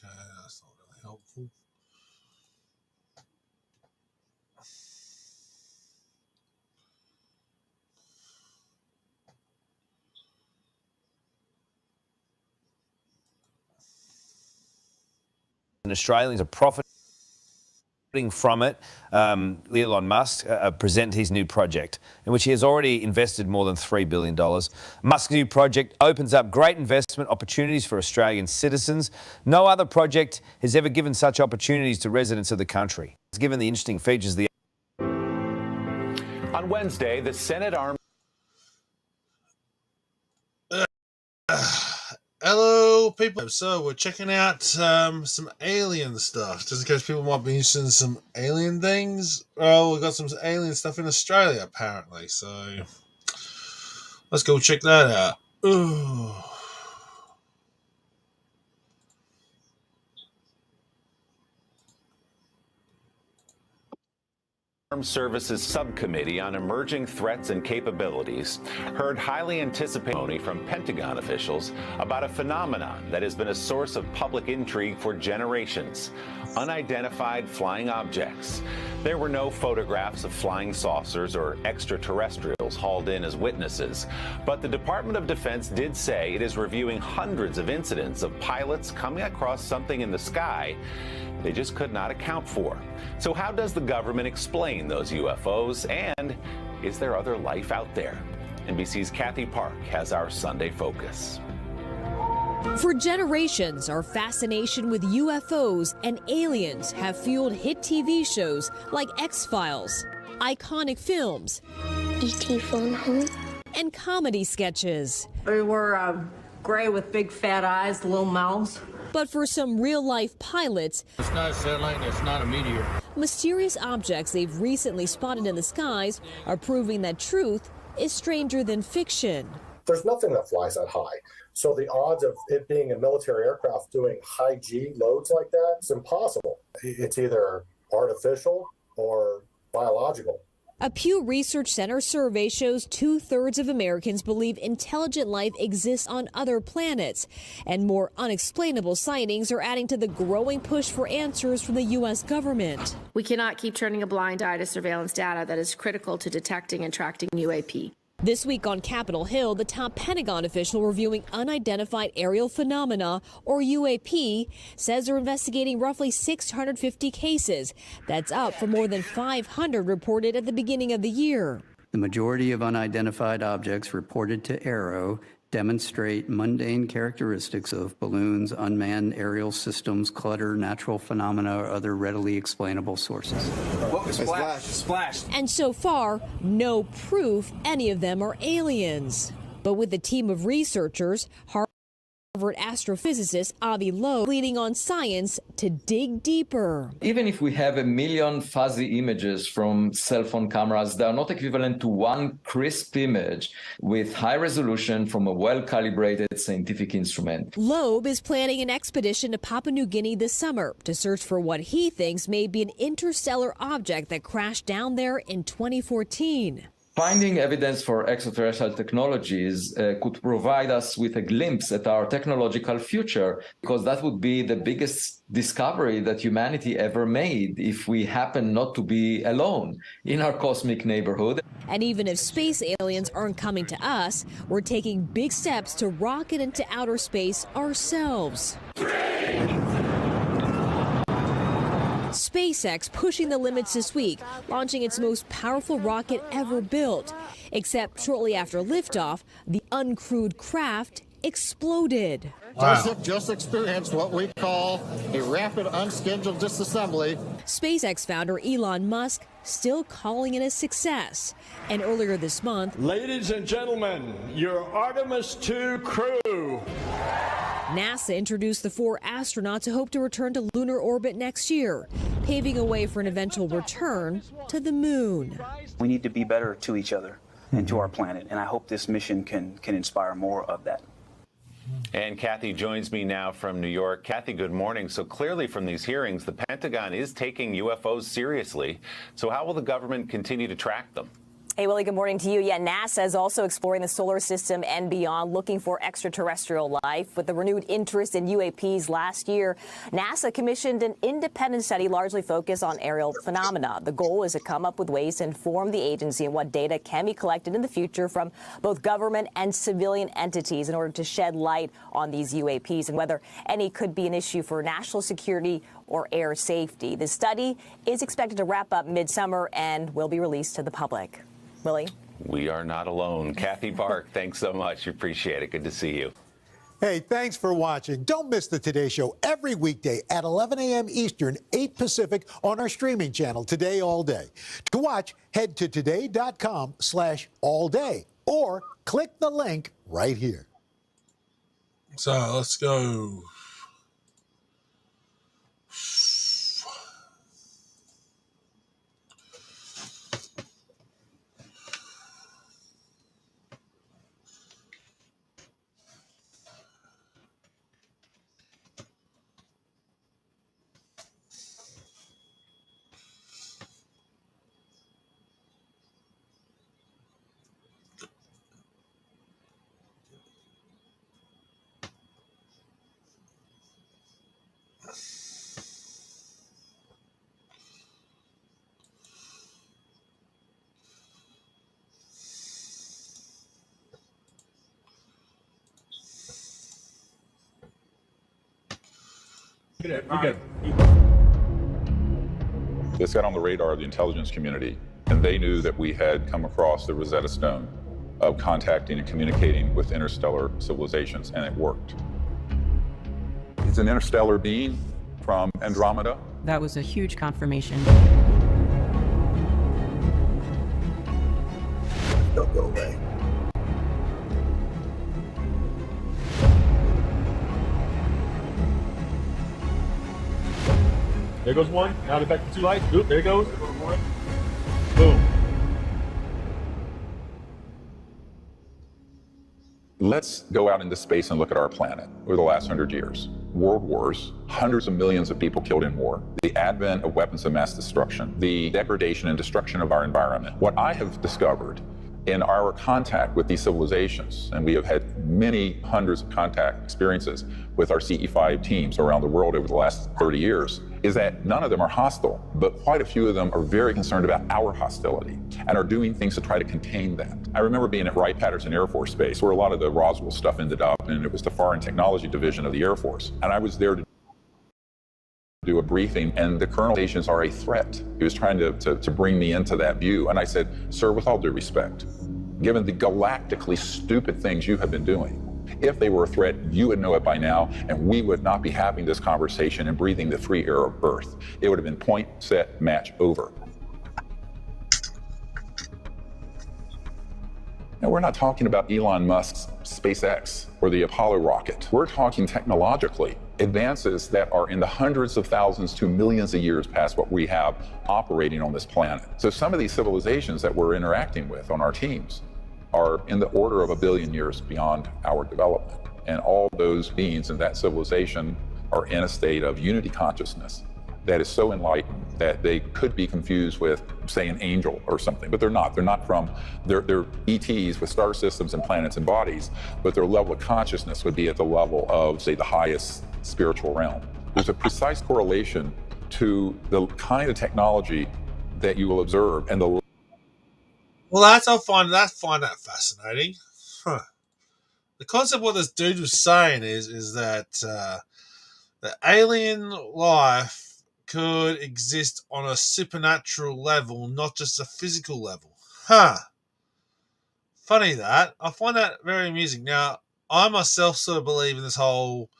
Okay, that's not really helpful. And Australians are profiting from it. Elon Musk present his new project, in which he has already invested more than $3 billion. Musk's new project opens up great investment opportunities for Australian citizens. No other project has ever given such opportunities to residents of the country. It's given the interesting features. On Wednesday, the Senate Armed... Hello, people. So we're checking out some alien stuff, just in case people might be interested in some alien things. Well, we've got some alien stuff in Australia, apparently. So let's go check that out. Ooh. Armed Services Subcommittee on Emerging Threats and Capabilities heard highly anticipated testimony from Pentagon officials about a phenomenon that has been a source of public intrigue for generations: unidentified flying objects. There were no photographs of flying saucers or extraterrestrials hauled in as witnesses, but the Department of Defense did say it is reviewing hundreds of incidents of pilots coming across something in the sky they just could not account for. So how does the government explain those UFOs, and is there other life out there? NBC's Kathy Park has our Sunday focus. For generations, our fascination with UFOs and aliens have fueled hit TV shows like X-Files, iconic films, E.T. Phone Home, and comedy sketches. They were gray with big fat eyes, little mouths. But for some real-life pilots, it's not a satellite, it's not a meteor. Mysterious objects they've recently spotted in the skies are proving that truth is stranger than fiction. There's nothing that flies that high. So the odds of it being a military aircraft doing high G loads like that, it's impossible. It's either artificial or biological. A Pew Research Center survey shows 2/3 of Americans believe intelligent life exists on other planets, and more unexplainable sightings are adding to the growing push for answers from the U.S. government. We cannot keep turning a blind eye to surveillance data that is critical to detecting and tracking UAP. This week on Capitol Hill, the top Pentagon official reviewing unidentified aerial phenomena, or UAP, says they're investigating roughly 650 cases. That's up from more than 500 reported at the beginning of the year. The majority of unidentified objects reported to AARO demonstrate mundane characteristics of balloons, unmanned aerial systems, clutter, natural phenomena, or other readily explainable sources. Splash. And so far, no proof any of them are aliens. But with a team of researchers, Harvard astrophysicist Avi Loeb leading on science to dig deeper. Even if we have 1 million fuzzy images from cell phone cameras, they are not equivalent to one crisp image with high resolution from a well-calibrated scientific instrument. Loeb is planning an expedition to Papua New Guinea this summer to search for what he thinks may be an interstellar object that crashed down there in 2014. Finding evidence for extraterrestrial technologies could provide us with a glimpse at our technological future, because that would be the biggest discovery that humanity ever made if we happen not to be alone in our cosmic neighborhood. And even if space aliens aren't coming to us, we're taking big steps to rocket into outer space ourselves. SpaceX pushing the limits this week, launching its most powerful rocket ever built. Except shortly after liftoff, the uncrewed craft exploded. Wow. Just experienced what we call a rapid unscheduled disassembly. SpaceX founder Elon Musk still calling it a success. And earlier this month, ladies and gentlemen, your Artemis II crew. NASA introduced the 4 astronauts who hope to return to lunar orbit next year, paving a way for an eventual return to the moon. We need to be better to each other and to our planet, and I hope this mission can inspire more of that. And Kathy joins me now from New York. Kathy, good morning. So clearly from these hearings, the Pentagon is taking UFOs seriously. So how will the government continue to track them? Hey, Willie, good morning to you. Yeah, NASA is also exploring the solar system and beyond, looking for extraterrestrial life. With the renewed interest in UAPs last year, NASA commissioned an independent study largely focused on aerial phenomena. The goal is to come up with ways to inform the agency on what data can be collected in the future from both government and civilian entities in order to shed light on these UAPs and whether any could be an issue for national security or air safety. The study is expected to wrap up midsummer and will be released to the public. Willie? We are not alone. Kathy Park, thanks so much. Appreciate it. Good to see you. Hey, thanks for watching. Don't miss the Today Show every weekday at 11 a.m. Eastern, 8 Pacific on our streaming channel, Today All Day. To watch, head to today.com/allday or click the link right here. So let's go. This got on the radar of the intelligence community, and they knew that we had come across the Rosetta Stone of contacting and communicating with interstellar civilizations, and it worked. It's an interstellar being from Andromeda. That was a huge confirmation. Don't go away. There goes one. Now they're back to 2 lights. Oop, there it goes. Boom. Let's go out into space and look at our planet over the last 100 years. World wars, hundreds of millions of people killed in war, the advent of weapons of mass destruction, the degradation and destruction of our environment. What I have discovered in our contact with these civilizations, and we have had many hundreds of contact experiences with our CE5 teams around the world over the last 30 years, is that none of them are hostile, but quite a few of them are very concerned about our hostility and are doing things to try to contain that. I remember being at Wright-Patterson Air Force Base, where a lot of the Roswell stuff ended up, and it was the Foreign Technology Division of the Air Force. And I was there to do a briefing, and the colonel stations are a threat. He was trying to bring me into that view. And I said, sir, with all due respect, given the galactically stupid things you have been doing, if they were a threat, you would know it by now, and we would not be having this conversation and breathing the free air of Earth. It would have been point, set, match, over. Now, we're not talking about Elon Musk's SpaceX or the Apollo rocket. We're talking technologically advances that are in the hundreds of thousands to millions of years past what we have operating on this planet. So some of these civilizations that we're interacting with on our teams are in the order of 1 billion years beyond our development. And all those beings in that civilization are in a state of unity consciousness that is so enlightened that they could be confused with, say, an angel or something, but they're not. They're not from, they're ETs with star systems and planets and bodies, but their level of consciousness would be at the level of, say, the highest spiritual realm. There's a precise correlation to the kind of technology that you will observe and the... Well, I find that fascinating. Huh. The concept of what this dude was saying is that the alien life could exist on a supernatural level, not just a physical level. Huh. Funny that. I find that very amusing. Now, I myself sort of believe in this whole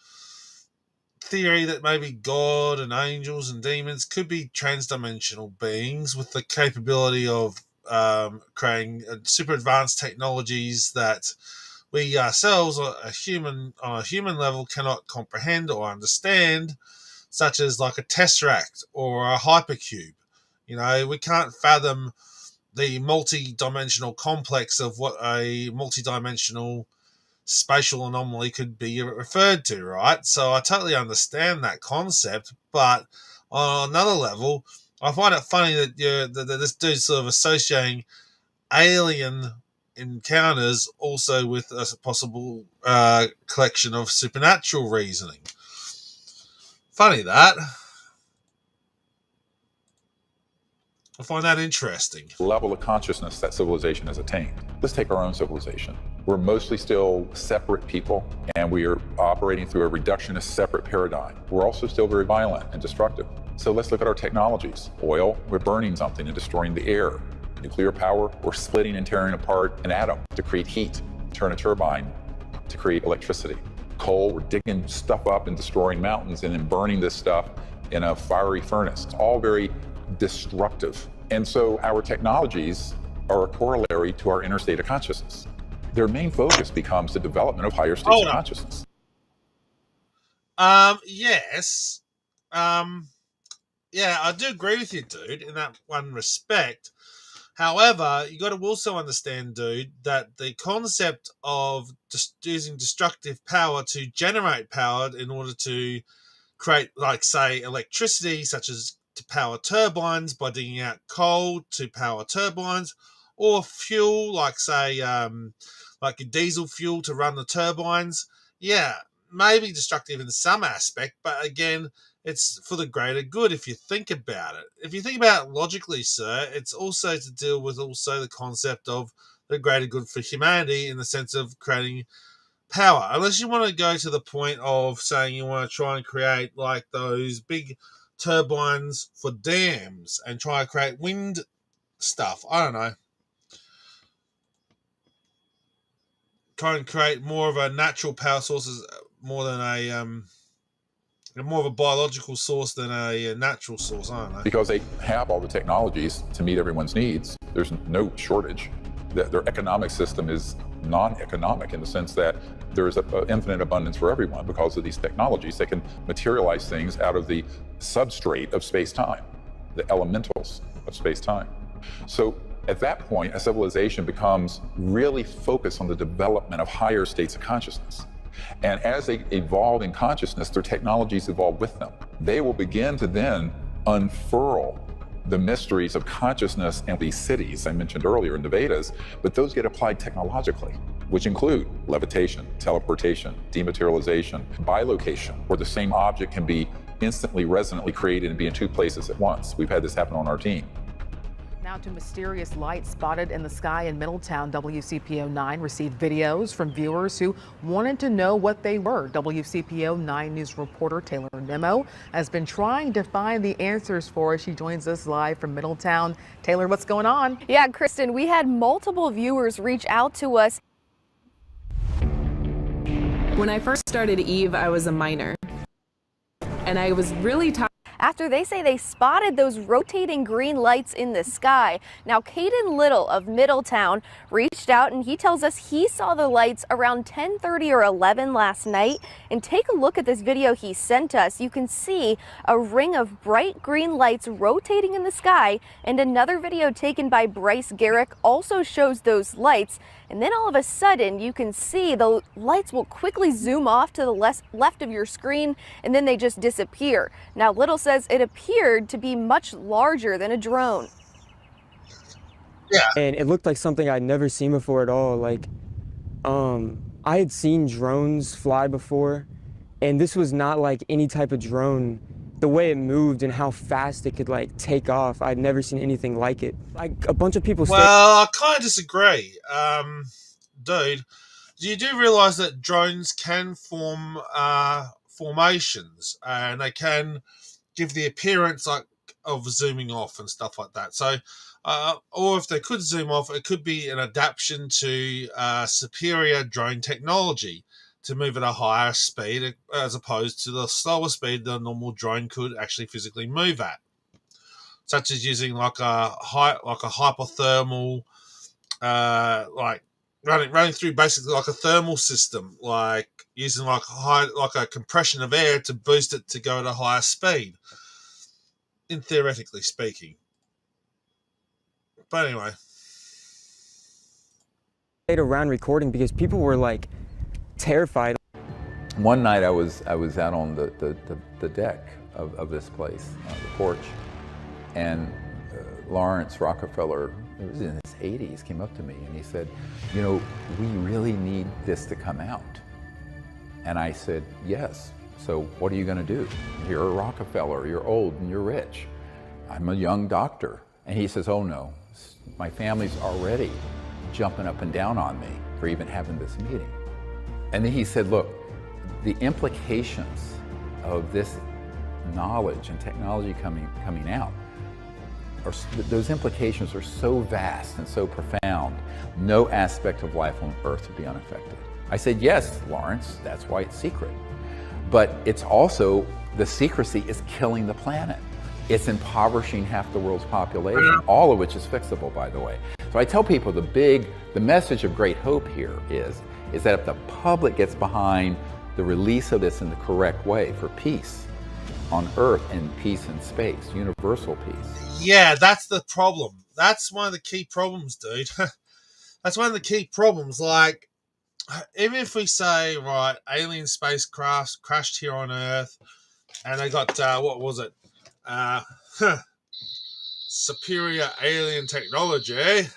theory that maybe God and angels and demons could be transdimensional beings with the capability of creating super advanced technologies that we ourselves on a human level cannot comprehend or understand, such as like a tesseract or a hypercube. You know, we can't fathom the multi-dimensional complex of what a multi-dimensional spatial anomaly could be referred to, right? So I totally understand that concept, but on another level, I find it funny that this dude's sort of associating alien encounters also with a possible collection of supernatural reasoning. Funny that. I find that interesting. Level of consciousness that civilization has attained. Let's take our own civilization. We're mostly still separate people, and we are operating through a reductionist separate paradigm. We're also still very violent and destructive. So let's look at our technologies. Oil, we're burning something and destroying the air. Nuclear power, we're splitting and tearing apart an atom to create heat, turn a turbine to create electricity. Coal, we're digging stuff up and destroying mountains and then burning this stuff in a fiery furnace. It's all very destructive. And so our technologies are a corollary to our inner state of consciousness. Their main focus becomes the development of higher states of consciousness. Yes. Yeah, I do agree with you, dude, in that one respect. However, you got to also understand, dude, that the concept of just using destructive power to generate power in order to create, like, say, electricity, such as to power turbines by digging out coal to power turbines, or fuel, like, say, like a diesel fuel to run the turbines. Yeah, maybe destructive in some aspect, but again, it's for the greater good if you think about it. If you think about it logically, sir, it's also to deal with also the concept of the greater good for humanity in the sense of creating power. Unless you want to go to the point of saying you want to try and create like those big turbines for dams and try to create wind stuff. I don't know. Try and create more of a natural power sources more than more of a biological source than a natural source. I don't know. Because they have all the technologies to meet everyone's needs. There's no shortage. Their economic system is non-economic in the sense that there is an infinite abundance for everyone because of these technologies. They can materialize things out of the substrate of space-time, the elementals of space-time. So at that point, a civilization becomes really focused on the development of higher states of consciousness. And as they evolve in consciousness, their technologies evolve with them. They will begin to then unfurl the mysteries of consciousness and these cities I mentioned earlier in the Vedas, but those get applied technologically, which include levitation, teleportation, dematerialization, bilocation, where the same object can be instantly resonantly created and be in two places at once. We've had this happen on our team. Now to mysterious lights spotted in the sky in Middletown. WCPO 9 received videos from viewers who wanted to know what they were. WCPO 9 News reporter Taylor Nemo has been trying to find the answers for us. She joins us live from Middletown. Taylor, what's going on? Yeah, Kristen, we had multiple viewers reach out to us. When I first started Eve, I was a minor, and I was really tired. After they say they spotted those rotating green lights in the sky. Now, Caden Little of Middletown reached out and he tells us he saw the lights around 10:30 or 11 last night. And take a look at this video he sent us. You can see a ring of bright green lights rotating in the sky, and another video taken by Bryce Garrick also shows those lights. And then all of a sudden, you can see the lights will quickly zoom off to the left of your screen, and then they just disappear. Now, Little says it appeared to be much larger than a drone. Yeah. And it looked like something I'd never seen before at all. Like, I had seen drones fly before, and this was not like any type of drone. The way it moved and how fast it could like take off, I'd never seen anything like it. Like a bunch of people. Well, I kind of disagree, dude. You do realize that drones can form formations, and they can give the appearance like of zooming off and stuff like that. So, or if they could zoom off, it could be an adaptation to superior drone technology to move at a higher speed as opposed to the slower speed the normal drone could actually physically move at, such as using like a hypothermal, like running through basically like a thermal system, like using like a compression of air to boost it to go at a higher speed, in theoretically speaking. But anyway, around recording because people were like terrified. One night I was out on the deck of this place, the porch, and Lawrence Rockefeller, he was in his 80s, came up to me and he said, you know, we really need this to come out. And I said, yes. So what are you going to do? You're a Rockefeller, you're old and you're rich. I'm a young doctor. And he says, oh no, my family's already jumping up and down on me for even having this meeting. And then he said, look, the implications of this knowledge and technology coming out, those implications are so vast and so profound, no aspect of life on Earth would be unaffected. I said, yes, Lawrence, that's why it's secret. But it's also, the secrecy is killing the planet. It's impoverishing half the world's population, all of which is fixable, by the way. So I tell people the message of great hope here is that if the public gets behind the release of this in the correct way for peace on Earth and peace in space, universal peace. Yeah, that's the problem. That's one of the key problems, dude. That's one of the key problems. Like, even if we say, right, alien spacecraft crashed here on Earth, and they got, what was it? Superior alien technology.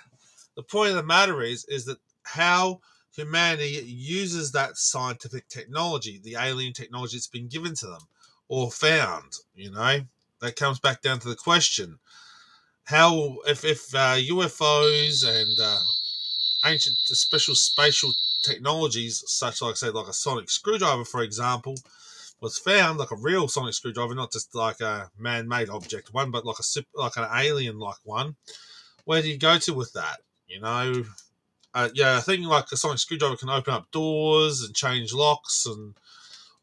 The point of the matter is that how humanity uses that scientific technology, the alien technology that's been given to them or found, you know, that comes back down to the question: how, if UFOs and ancient special spatial technologies, such like, say, like a sonic screwdriver, for example, was found, like a real sonic screwdriver, not just like a man-made object one, but like an alien-like one. Where do you go to with that? You know, yeah, I think like a sonic screwdriver can open up doors and change locks and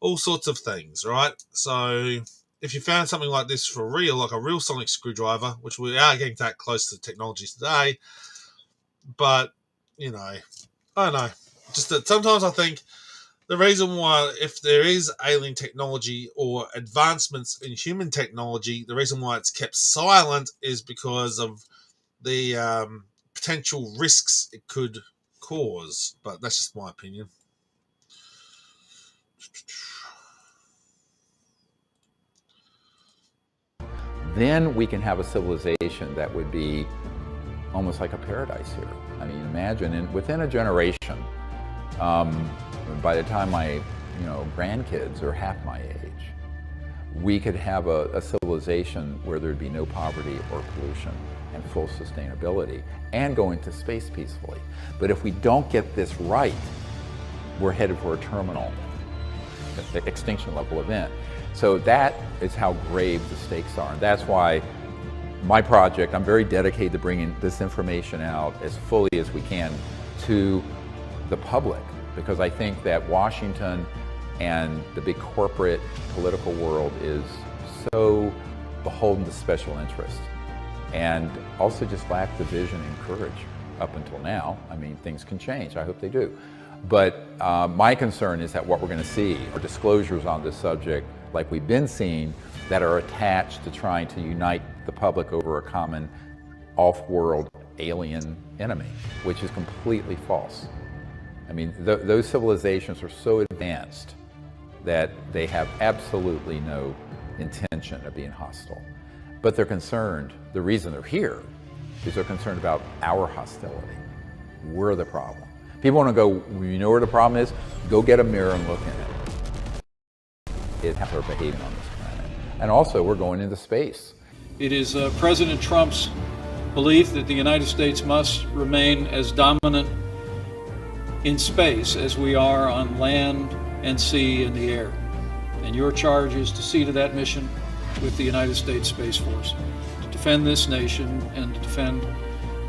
all sorts of things, right? So if you found something like this for real, like a real sonic screwdriver, which we are getting that close to technologies today, but you know, I don't know. Just that sometimes I think the reason why, if there is alien technology or advancements in human technology, the reason why it's kept silent is because of the potential risks it could cause. But that's just my opinion. Then we can have a civilization that would be almost like a paradise here. I mean, imagine, within a generation, by the time my grandkids are half my age, we could have a civilization where there'd be no poverty or pollution and full sustainability and go into space peacefully. But if we don't get this right, we're headed for a terminal extinction level event. So that is how grave the stakes are. And that's why my project, I'm very dedicated to bringing this information out as fully as we can to the public, because I think that Washington and the big corporate political world is so beholden to special interests and also just lack the vision and courage up until now. I mean, things can change. I hope they do. But my concern is that what we're going to see are disclosures on this subject like we've been seeing that are attached to trying to unite the public over a common off-world alien enemy, which is completely false. I mean, those civilizations are so advanced that they have absolutely no intention of being hostile. But they're concerned, the reason they're here is they're concerned about our hostility. We're the problem. People want to go, you know where the problem is? Go get a mirror and look in it. It's how we're behaving on this planet. And also, we're going into space. It is President Trump's belief that the United States must remain as dominant in space as we are on land and sea and the air. And your charge is to see to that mission with the United States Space Force, to defend this nation and to defend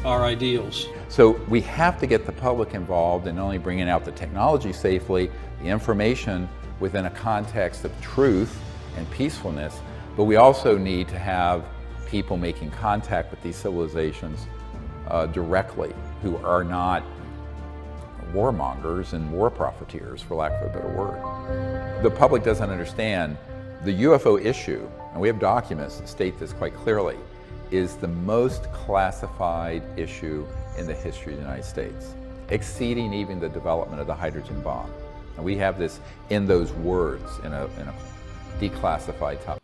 our ideals. So we have to get the public involved in not only bringing out the technology safely, the information within a context of truth and peacefulness, but we also need to have people making contact with these civilizations directly, who are not warmongers and war profiteers, for lack of a better word. The public doesn't understand the UFO issue, and we have documents that state this quite clearly, is the most classified issue in the history of the United States, exceeding even the development of the hydrogen bomb. And we have this in those words in a declassified top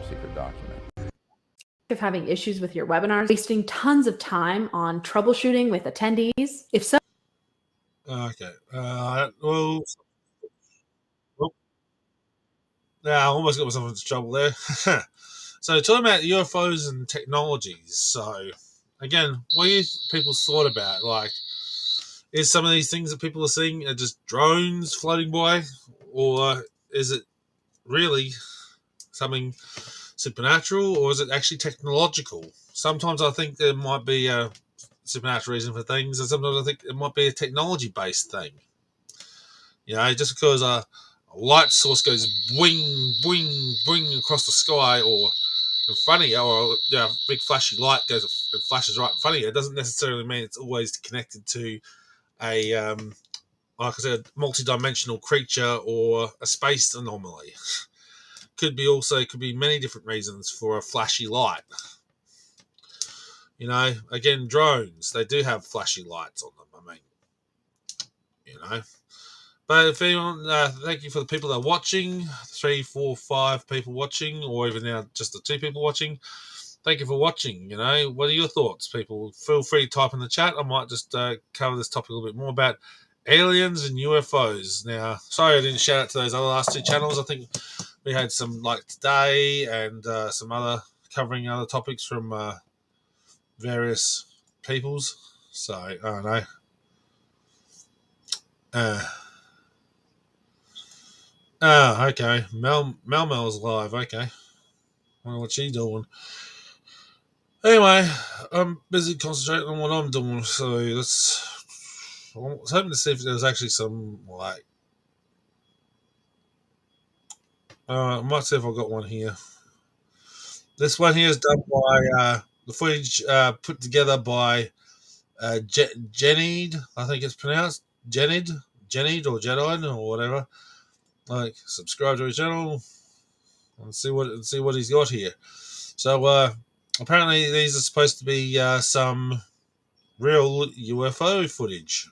secret document. of having issues with your webinars, wasting tons of time on troubleshooting with attendees? If so, okay. Yeah, I almost got myself into trouble there. So talking about UFOs and technologies. So again, what do you people thought about? Like, is some of these things that people are seeing are just drones floating by, or is it really something supernatural, or is it actually technological? Sometimes I think there might be a supernatural reason for things, and sometimes I think it might be a technology-based thing. You know, just because a light source goes boing, boing, boing across the sky, or in front of you, or a big flashy light goes and flashes right in front of you, it doesn't necessarily mean it's always connected to a like I said, multi-dimensional creature or a space anomaly. Could be many different reasons for a flashy light. You know, again, drones, they do have flashy lights on them. I mean, you know. But if anyone, thank you for the people that are watching, 3, 4, 5 people watching, or even now just the 2 people watching. Thank you for watching. You know, what are your thoughts, people? Feel free to type in the chat. I might just cover this topic a little bit more about aliens and UFOs. Now, sorry I didn't shout out to those other last 2 channels. I think we had some like today and some other covering other topics from various peoples. So I don't know. Okay. Mel's live. Okay. I wonder what she's doing. Anyway, I'm busy concentrating on what I'm doing. So I was hoping to see if there was actually some like. I might see if I've got one here. This one here is done by the footage put together by Jenid, I think it's pronounced Jenid or Jedide or whatever. Like, subscribe to his channel and see what he's got here. So apparently these are supposed to be some real UFO footage.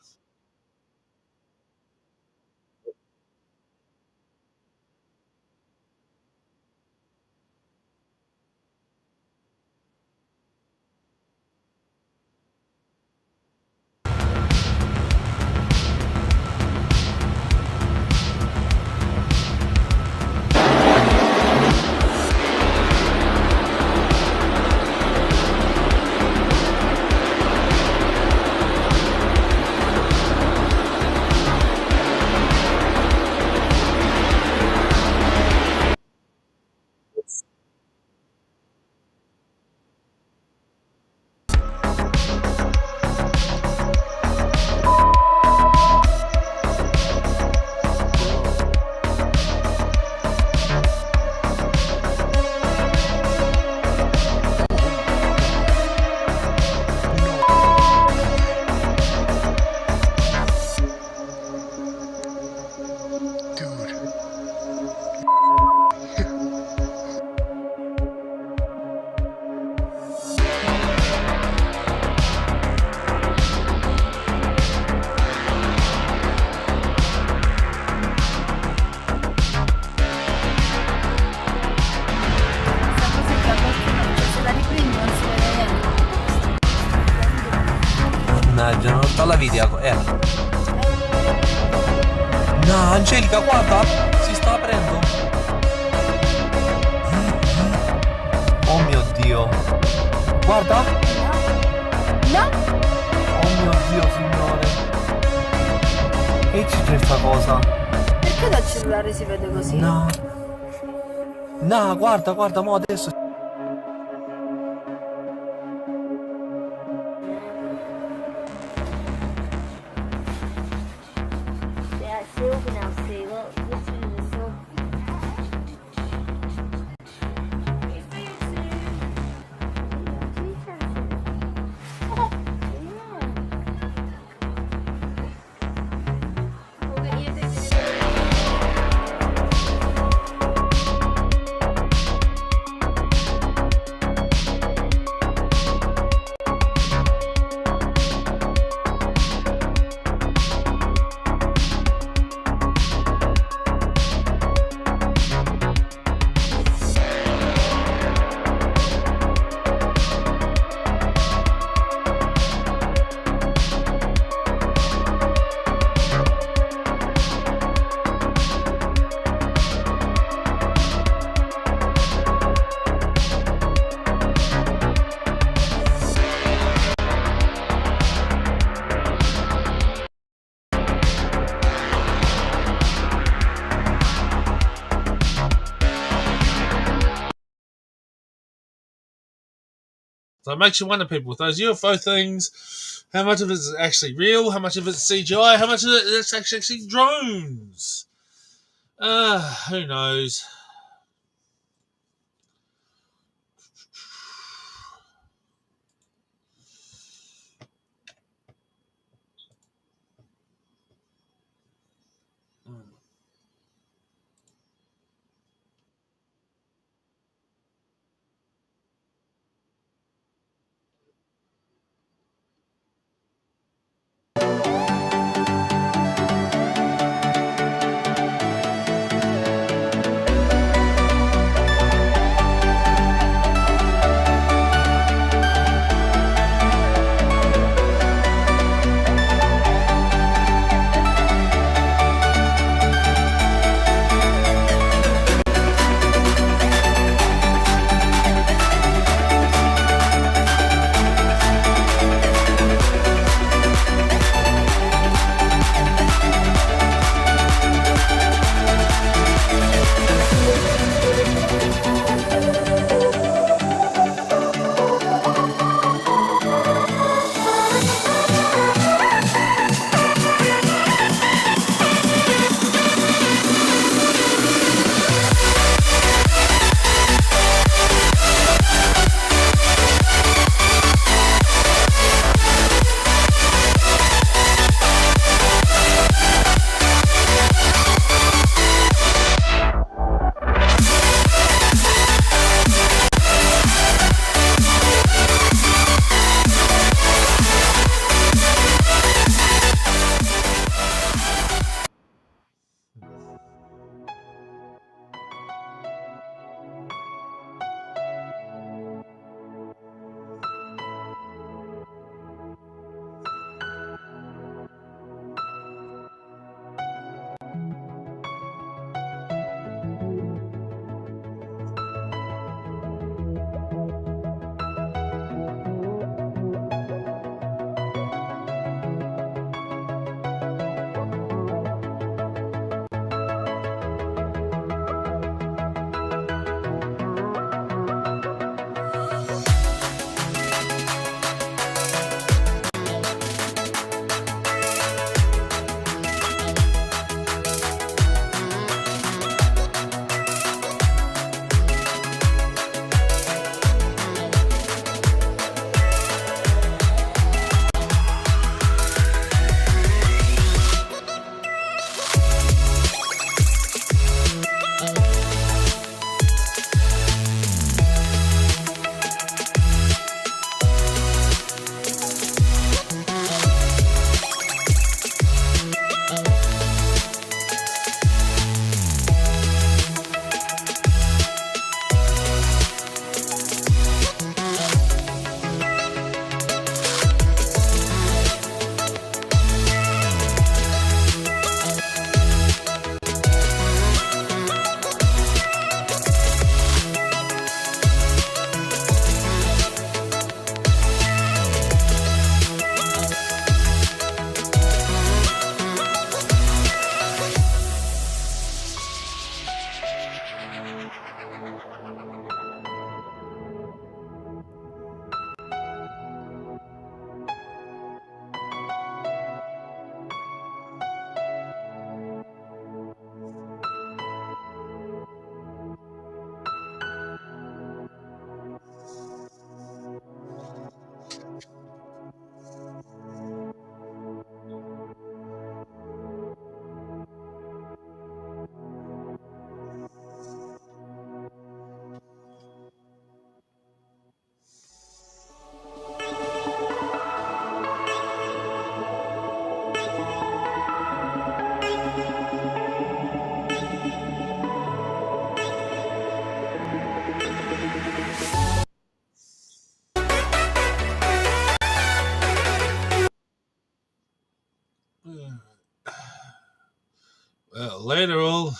Mannaggia, non sta la video. No, Angelica, guarda, si sta aprendo. Oh mio Dio. Guarda. No. Oh mio Dio, signore. Che c'è sta cosa? Perché dal cellulare si vede così? No. No, guarda, mo adesso. So it makes you wonder, people, with those UFO things, how much of it is actually real, how much of it's CGI, how much of it is actually drones. Who knows? Well, later all,